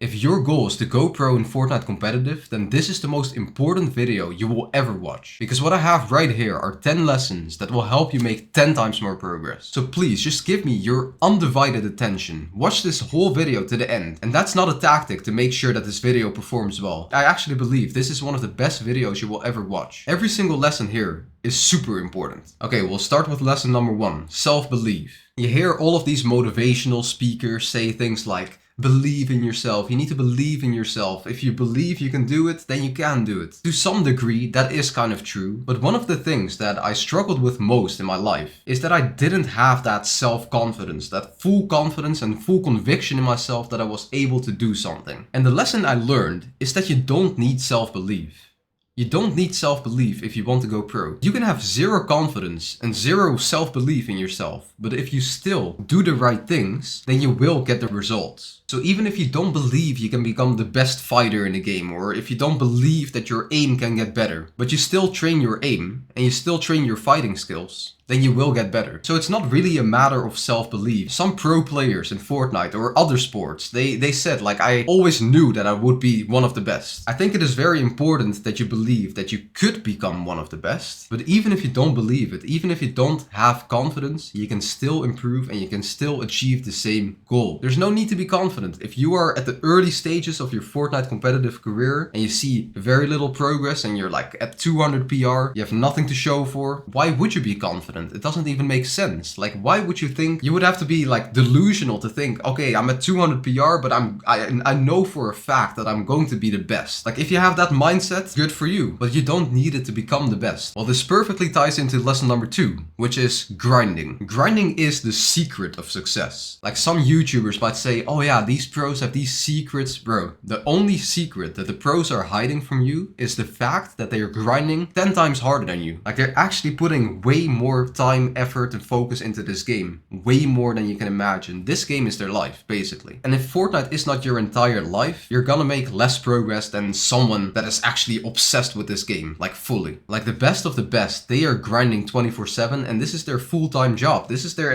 If your goal is to go pro in Fortnite Competitive, then this is the most important video you will ever watch. Because what I have right here are 10 lessons that will help you make 10 times more progress. So please just give me your undivided attention. Watch this whole video to the end. And that's not a tactic to make sure that this video performs well. I actually believe this is one of the best videos you will ever watch. Every single lesson here is super important. Okay, we'll start with lesson number 1, self-belief. You hear all of these motivational speakers say things like, believe in yourself. You need to believe in yourself. If you believe you can do it, then you can do it. To some degree, that is kind of true. But one of the things that I struggled with most in my life is that I didn't have that self-confidence, that full confidence and full conviction in myself that I was able to do something. And the lesson I learned is that you don't need self-belief. You don't need self-belief if you want to go pro. You can have zero confidence and zero self-belief in yourself, but if you still do the right things, then you will get the results. So even if you don't believe you can become the best fighter in the game, or if you don't believe that your aim can get better, but you still train your aim and you still train your fighting skills, then you will get better. So it's not really a matter of self-belief. Some pro players in Fortnite or other sports, they said like, I always knew that I would be one of the best. I think it is very important that you believe that you could become one of the best. But even if you don't believe it, even if you don't have confidence, you can still improve and you can still achieve the same goal. There's no need to be confident. If you are at the early stages of your Fortnite competitive career and you see very little progress and you're like at 200 PR, you have nothing to show for, why would you be confident? It doesn't even make sense. Like, why would you think you would have to be like delusional to think, okay, I'm at 200 PR, but I know for a fact that I'm going to be the best. Like, if you have that mindset, good for you, but you don't need it to become the best. Well, this perfectly ties into lesson number 2, which is grinding. Grinding is the secret of success. Like, some YouTubers might say, oh yeah, these pros have these secrets. Bro, the only secret that the pros are hiding from you is the fact that they are grinding 10 times harder than you. Like, they're actually putting way more time, effort, and focus into this game. Way more than you can imagine. This game is their life, basically. And if Fortnite is not your entire life, you're gonna make less progress than someone that is actually obsessed with this game, like fully. Like the best of the best, they are grinding 24/7, and this is their full-time job. This is their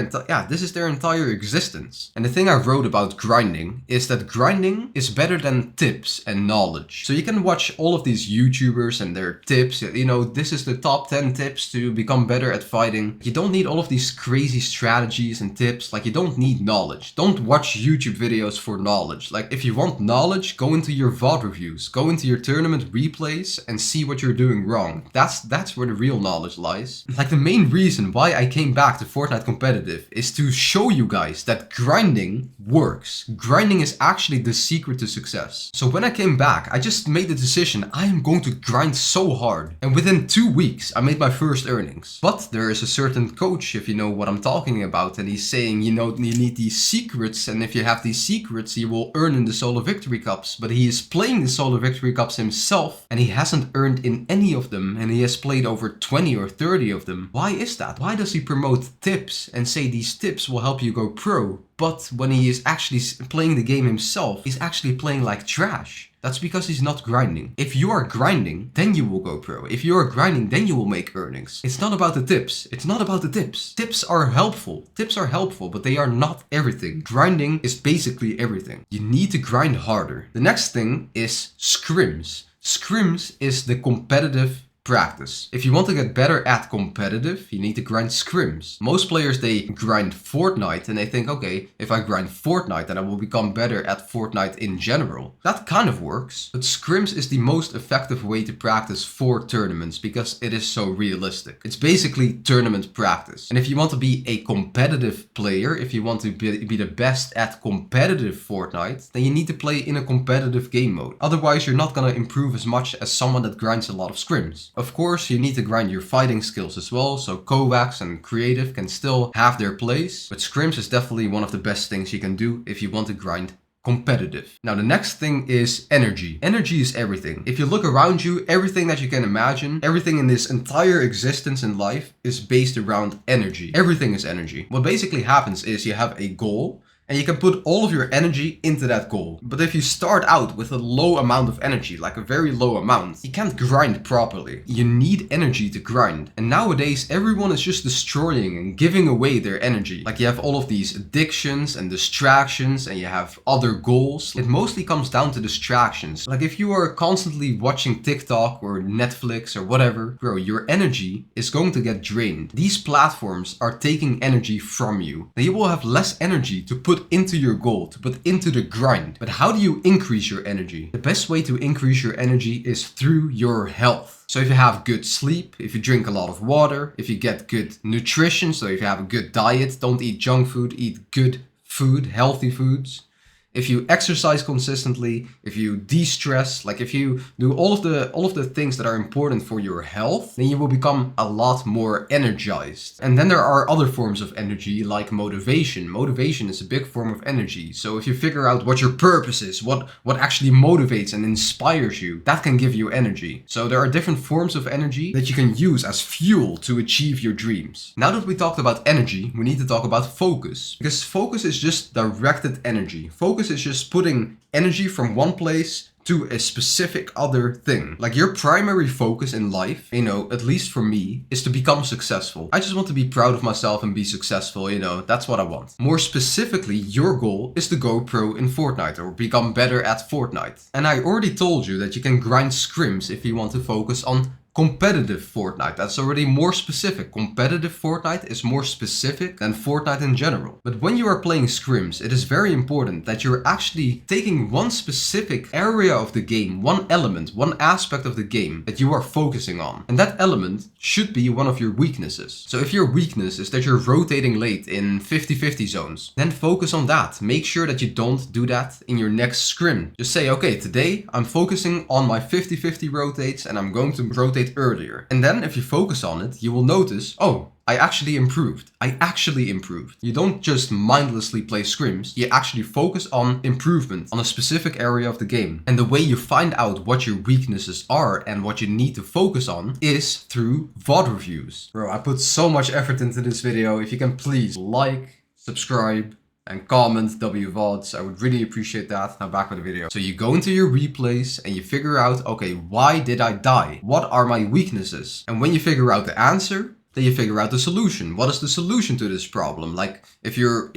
entire existence. And the thing I wrote about grinding is that grinding is better than tips and knowledge. So you can watch all of these YouTubers and their tips. You know, this is the top 10 tips to become better at fighting. You don't need all of these crazy strategies and tips. Like, you don't need knowledge. Don't watch YouTube videos for knowledge. Like, if you want knowledge, go into your VOD reviews, go into your tournament replays and see what you're doing wrong. That's where the real knowledge lies. Like, the main reason why I came back to Fortnite Competitive is to show you guys that grinding works. Grinding is actually the secret to success. So when I came back, I just made the decision, I am going to grind so hard. And within 2 weeks, I made my first earnings. But there is a certain coach, if you know what I'm talking about, and he's saying, you know, you need these secrets, and if you have these secrets, you will earn in the solo victory cups. But he is playing the solo victory cups himself, and he hasn't earned in any of them, and he has played over 20 or 30 of them. Why is that? Why does he promote tips and say these tips will help you go pro? But when he is actually playing the game himself, he's actually playing like trash. That's because he's not grinding. If you are grinding, then you will go pro. If you are grinding, then you will make earnings. It's not about the tips. It's not about the tips. Tips are helpful. Tips are helpful, but they are not everything. Grinding is basically everything. You need to grind harder. The next thing is scrims. Scrims is the competitive practice. If you want to get better at competitive, you need to grind scrims. Most players, they grind Fortnite and they think, okay, if I grind Fortnite, then I will become better at Fortnite in general. That kind of works, but scrims is the most effective way to practice for tournaments because it is so realistic. It's basically tournament practice. And if you want to be a competitive player, if you want to be the best at competitive Fortnite, then you need to play in a competitive game mode. Otherwise, you're not gonna improve as much as someone that grinds a lot of scrims. Of course, you need to grind your fighting skills as well, so Kovacs and Creative can still have their place, but scrims is definitely one of the best things you can do if you want to grind competitive. Now, the next thing is energy. Energy is everything. If you look around you, everything that you can imagine, everything in this entire existence in life is based around energy. Everything is energy. What basically happens is you have a goal, and you can put all of your energy into that goal. But if you start out with a low amount of energy, like a very low amount, you can't grind properly. You need energy to grind. And nowadays, everyone is just destroying and giving away their energy. Like you have all of these addictions and distractions, and you have other goals. It mostly comes down to distractions. Like if you are constantly watching TikTok or Netflix or whatever, bro, your energy is going to get drained. These platforms are taking energy from you. Then you will have less energy to put into your goal, to put into the grind. But how do you increase your energy? The best way to increase your energy is through your health. So if you have good sleep, if you drink a lot of water, if you get good nutrition, so if you have a good diet, don't eat junk food, eat good food, healthy foods. If you exercise consistently, if you de-stress, like if you do all of the things that are important for your health, then you will become a lot more energized. And then there are other forms of energy like motivation. Motivation is a big form of energy. So if you figure out what your purpose is, what actually motivates and inspires you, that can give you energy. So there are different forms of energy that you can use as fuel to achieve your dreams. Now that we talked about energy, we need to talk about focus. Because focus is just directed energy. Focus is just putting energy from one place to a specific other thing. Like your primary focus in life, at least for me, is to become successful. I just want to be proud of myself and be successful, that's what I want. More specifically, your goal is to go pro in Fortnite or become better at Fortnite. And I already told you that you can grind scrims if you want to focus on competitive Fortnite. That's already more specific. Competitive Fortnite is more specific than Fortnite in general. But when you are playing scrims, it is very important that you're actually taking one specific area of the game, one element, one aspect of the game that you are focusing on. And that element should be one of your weaknesses. So if your weakness is that you're rotating late in 50-50 zones, then focus on that. Make sure that you don't do that in your next scrim. Just say, okay, today I'm focusing on my 50-50 rotates and I'm going to rotate earlier. And then if you focus on it, you will notice, oh, I actually improved. You don't just mindlessly play scrims, you actually focus on improvement on a specific area of the game. And the way you find out what your weaknesses are and what you need to focus on is through VOD reviews. Bro, I put so much effort into this video. If you can please like, subscribe, and comment WVODs. I would really appreciate that. Now back with the video. So you go into your replays and you figure out, okay, why did I die? What are my weaknesses? And when you figure out the answer, then you figure out the solution. What is the solution to this problem? Like if your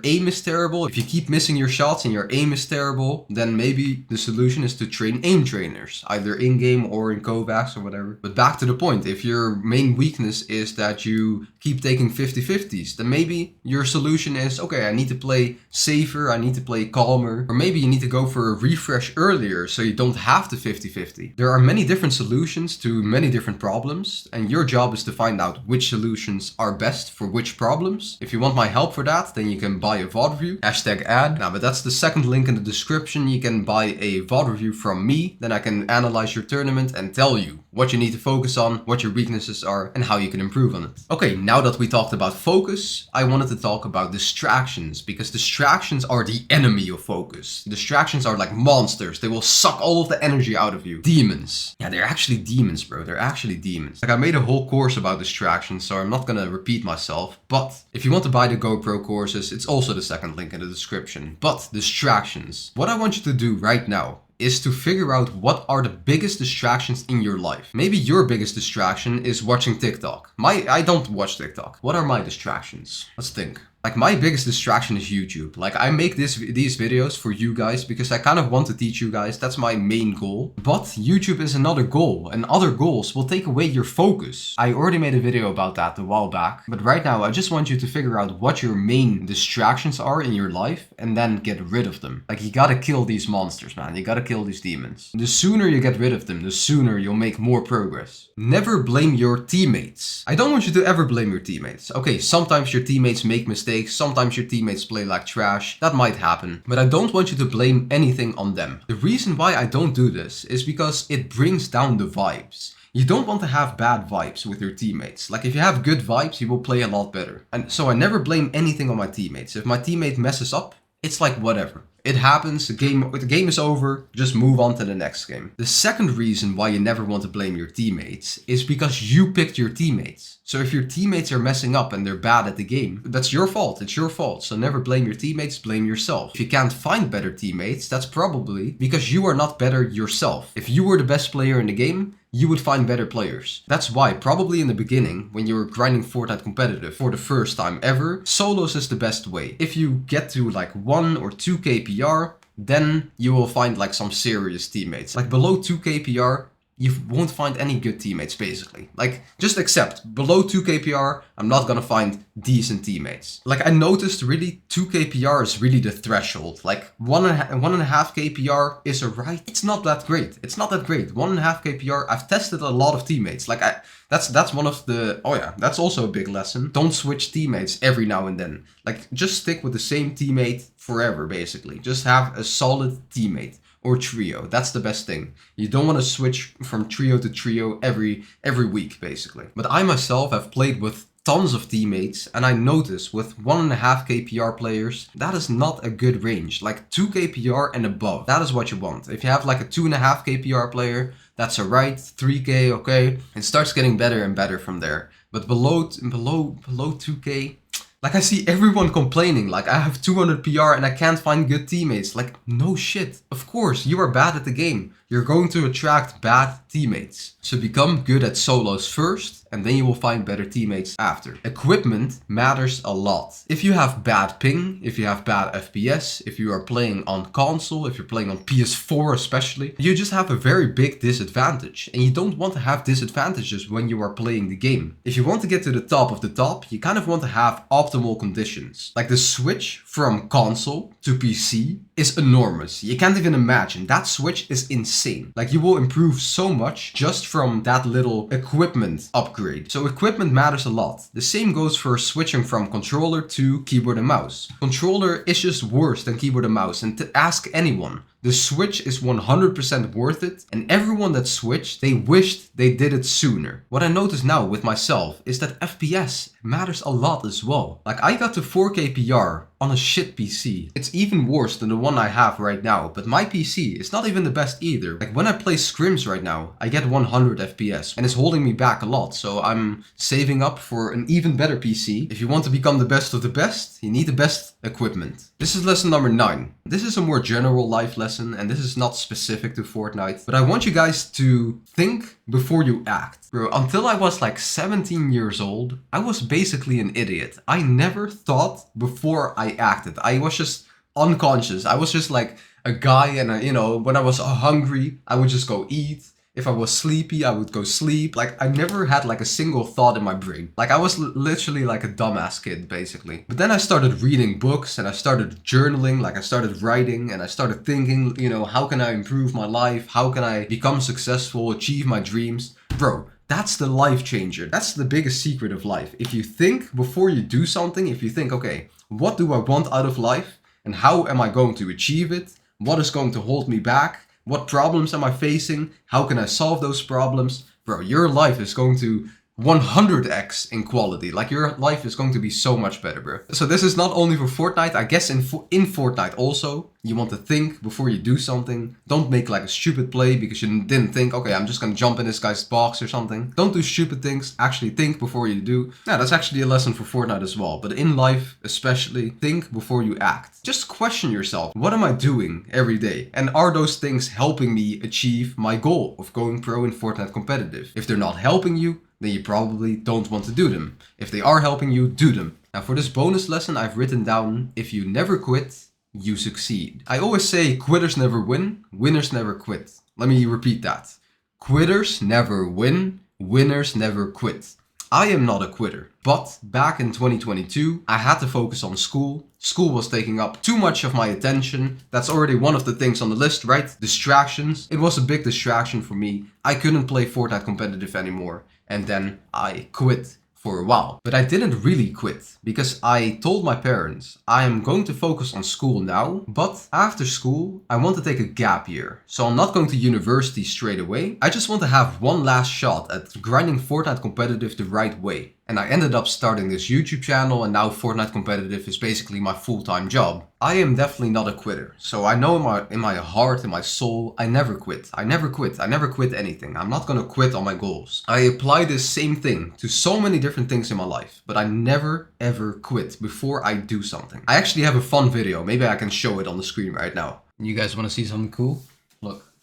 aim is terrible, if you keep missing your shots and your aim is terrible, then maybe the solution is to train aim trainers, either in-game or in Kovacs or whatever. But back to the point, if your main weakness is that you keep taking 50-50s, then maybe your solution is, okay, I need to play safer, I need to play calmer, or maybe you need to go for a refresh earlier so you don't have to 50-50. There are many different solutions to many different problems, and your job is to find out which solutions are best for which problems. If you want my help for that, then you can buy a VOD review, #ad. Now, but that's the second link in the description. You can buy a VOD review from me, then I can analyze your tournament and tell you what you need to focus on, what your weaknesses are, and how you can improve on it. Okay, now that we talked about focus, I wanted to talk about distractions, because distractions are the enemy of focus. Distractions are like monsters. They will suck all of the energy out of you. Demons. Yeah, they're actually demons, bro. They're actually demons. Like I made a whole course about distractions, so I'm not gonna repeat myself. But if you want to buy the GoPro courses, it's also the second link in the description. But distractions. What I want you to do right now is to figure out what are the biggest distractions in your life. Maybe your biggest distraction is watching TikTok. I don't watch TikTok. What are my distractions? Let's think. Like my biggest distraction is YouTube. Like I make these videos for you guys because I kind of want to teach you guys. That's my main goal. But YouTube is another goal, and other goals will take away your focus. I already made a video about that a while back. But right now I just want you to figure out what your main distractions are in your life and then get rid of them. Like you gotta kill these monsters, man. You gotta kill these demons. The sooner you get rid of them, the sooner you'll make more progress. Never blame your teammates. I don't want you to ever blame your teammates. Okay, sometimes your teammates make mistakes. Sometimes your teammates play like trash. That might happen. But I don't want you to blame anything on them. The reason why I don't do this is because it brings down the vibes. You don't want to have bad vibes with your teammates. Like if you have good vibes, you will play a lot better. And so I never blame anything on my teammates. If my teammate messes up, it's like whatever. It happens, the game is over, just move on to the next game. The second reason why you never want to blame your teammates is because you picked your teammates. So if your teammates are messing up and they're bad at the game, that's your fault, it's your fault. So never blame your teammates, blame yourself. If you can't find better teammates, that's probably because you are not better yourself. If you were the best player in the game, you would find better players. That's why probably in the beginning, when you were grinding Fortnite Competitive for the first time ever, solos is the best way. If you get to like 1 or 2 KPR, then you will find like some serious teammates. Like below 2 KPR, you won't find any good teammates basically. Like just accept, below 2 KPR, I'm not gonna find decent teammates. Like I noticed really 2 KPR is really the threshold. Like 1.5 KPR is alright. It's not that great. It's not that great. 1.5 KPR, I've tested a lot of teammates. Like that's one of the, oh yeah, that's also a big lesson. Don't switch teammates every now and then. Like just stick with the same teammate forever basically. Just have a solid teammate. Or trio, that's the best thing. You don't want to switch from trio to trio every week basically. But I myself have played with tons of teammates and I notice with 1.5 KPR players, that is not a good range. Like 2 KPR and above, that is what you want. If you have like a 2.5 KPR player, that's alright, 3K, okay. It starts getting better and better from there. But below 2K, like I see everyone complaining, like I have 200 PR and I can't find good teammates. Like no shit. Of course, you are bad at the game. You're going to attract bad teammates. So become good at solos first and then you will find better teammates after. Equipment matters a lot. If you have bad ping, if you have bad FPS, if you are playing on console, if you're playing on PS4 especially, you just have a very big disadvantage. And you don't want to have disadvantages when you are playing the game. If you want to get to the top of the top, you kind of want to have optimal conditions. Like the switch from console to PC is enormous. You can't even imagine. That switch is insane. Like you will improve so much just from that little equipment upgrade. So equipment matters a lot. The same goes for switching from controller to keyboard and mouse. Controller is just worse than keyboard and mouse, and to ask anyone, the switch is 100% worth it, and everyone that switched, they wished they did it sooner. What I notice now with myself is that FPS matters a lot as well. Like I got to 4K PR on a shit PC. It's even worse than the one I have right now, but my PC is not even the best either. Like when I play Scrims right now, I get 100 FPS and it's holding me back a lot, so I'm saving up for an even better PC. If you want to become the best of the best, you need the best equipment. This is lesson number 9. This is a more general life lesson and this is not specific to Fortnite, but I want you guys to think before you act. Bro, until I was like 17 years old, I was basically an idiot. I never thought before I acted. I was just unconscious. I was just like a guy and you know, when I was hungry, I would just go eat. If I was sleepy, I would go sleep. Like I never had like a single thought in my brain. Like I was literally like a dumbass kid basically. But then I started reading books and I started journaling, like I started writing and I started thinking, you know, how can I improve my life? How can I become successful, achieve my dreams? Bro, that's the life changer. That's the biggest secret of life. If you think before you do something, if you think, okay, what do I want out of life? And how am I going to achieve it? What is going to hold me back? What problems am I facing? How can I solve those problems? Bro, your life is going to 100x in quality. Like your life is going to be so much better, bro. So this is not only for Fortnite. I guess in Fortnite also, you want to think before you do something. Don't make like a stupid play because you didn't think, okay, I'm just gonna jump in this guy's box or something. Don't do stupid things. Actually think before you do. Yeah, that's actually a lesson for Fortnite as well. But in life, especially, think before you act. Just question yourself. What am I doing every day? And are those things helping me achieve my goal of going pro in Fortnite Competitive? If they're not helping you, then you probably don't want to do them. If they are helping you, do them. Now for this bonus lesson, I've written down, if you never quit, you succeed. I always say quitters never win, winners never quit. Let me repeat that. Quitters never win, winners never quit. I am not a quitter, but back in 2022, I had to focus on school. School was taking up too much of my attention. That's already one of the things on the list, right? Distractions. It was a big distraction for me. I couldn't play Fortnite Competitive anymore. And then I quit for a while. But I didn't really quit because I told my parents I am going to focus on school now, but after school I want to take a gap year. So I'm not going to university straight away. I just want to have one last shot at grinding Fortnite Competitive the right way. and I ended up starting this YouTube channel, and now Fortnite Competitive is basically my full-time job. I am definitely not a quitter, so I know in my heart, in my soul, I never quit. I never quit anything. I'm not gonna quit on my goals. I apply this same thing to so many different things in my life, but I never ever quit before I do something. I actually have a fun video, maybe I can show it on the screen right now. You guys wanna see something cool? Look.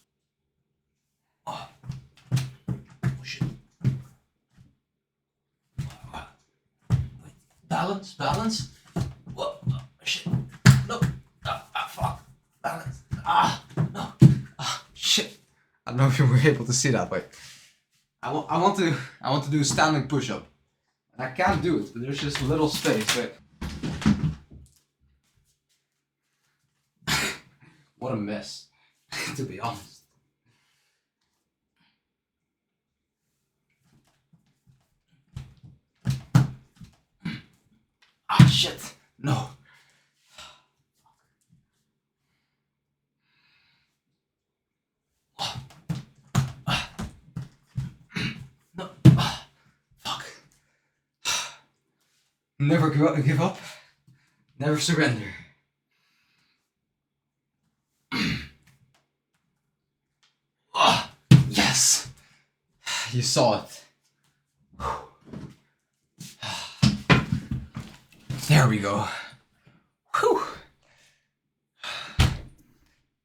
Oh. Oh shit. Balance. What? Oh, shit. No. Fuck. Balance. No. Shit. I don't know if you were able to see that, but I want to do a standing push-up. And I can't do it, but there's just a little space. Wait. What a mess, to be honest. Shit. No. No. Fuck. Never give up. Never surrender. Yes. You saw it. There we go. Whew.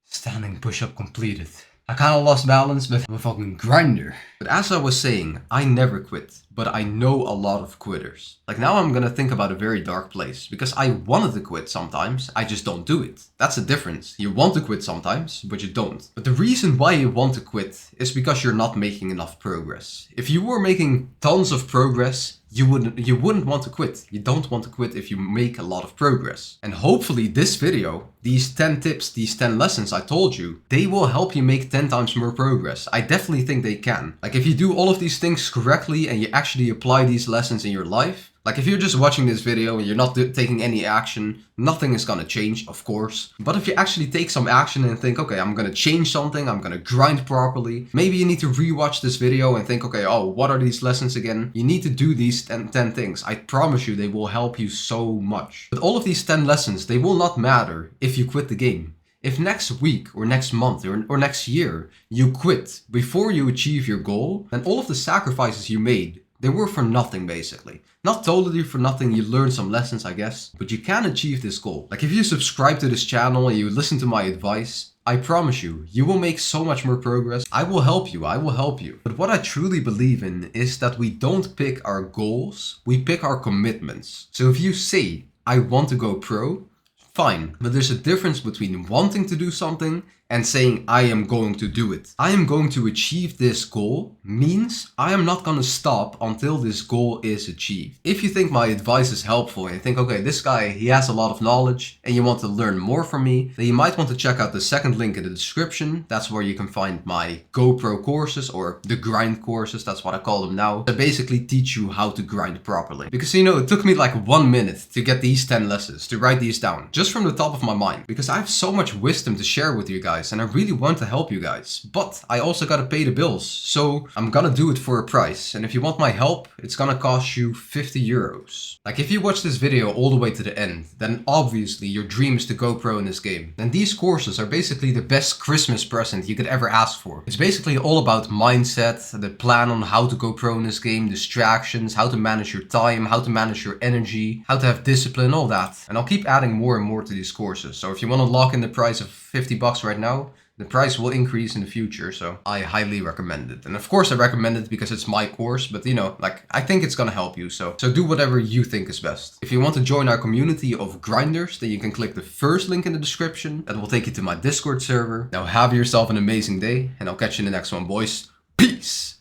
Standing push-up completed. I kinda lost balance, but I'm a fucking grinder. But as I was saying, I never quit, but I know a lot of quitters. Like now I'm gonna think about a very dark place, because I wanted to quit sometimes, I just don't do it. That's the difference. You want to quit sometimes, but you don't. But the reason why you want to quit is because you're not making enough progress. If you were making tons of progress, you wouldn't want to quit. You don't want to quit if you make a lot of progress. And hopefully this video, these 10 tips, these 10 lessons I told you, they will help you make 10 times more progress. I definitely think they can. Like if you do all of these things correctly and you actually apply these lessons in your life, like if you're just watching this video and you're not taking any action, nothing is gonna change, of course. But if you actually take some action and think, okay, I'm gonna change something, I'm gonna grind properly. Maybe you need to rewatch this video and think, okay, oh, what are these lessons again? You need to do these 10 things. I promise you they will help you so much. But all of these 10 lessons, they will not matter if you quit the game. If next week or next month or next year you quit before you achieve your goal, then all of the sacrifices you made, they were for nothing basically. Not totally for nothing, you learned some lessons I guess, but you can achieve this goal. Like if you subscribe to this channel and you listen to my advice, I promise you, you will make so much more progress. I will help you. But what I truly believe in is that we don't pick our goals, we pick our commitments. So if you say, I want to go pro, fine, but there's a difference between wanting to do something and saying I am going to do it. I am going to achieve this goal means I am not gonna stop until this goal is achieved. If you think my advice is helpful and you think, okay, this guy, he has a lot of knowledge and you want to learn more from me, then you might want to check out the second link in the description. That's where you can find my GoPro courses, or the grind courses, that's what I call them now. They basically teach you how to grind properly. Because you know, it took me like 1 minute to get these 10 lessons, to write these down, just from the top of my mind. Because I have so much wisdom to share with you guys and I really want to help you guys. But I also gotta pay the bills, so I'm gonna do it for a price. And if you want my help, it's gonna cost you 50 euros. Like if you watch this video all the way to the end, then obviously your dream is to go pro in this game. Then these courses are basically the best Christmas present you could ever ask for. It's basically all about mindset, the plan on how to go pro in this game, distractions, how to manage your time, how to manage your energy, how to have discipline, all that. And I'll keep adding more and more to these courses. So if you want to lock in the price of 50 bucks right now, the price will increase in the future, so I highly recommend it. And of course I recommend it because it's my course, but you know, like, I think it's gonna help you, so do whatever you think is best. If you want to join our community of grinders, then you can click the first link in the description. That will take you to my Discord server. Now have yourself an amazing day, and I'll catch you in the next one, boys. Peace!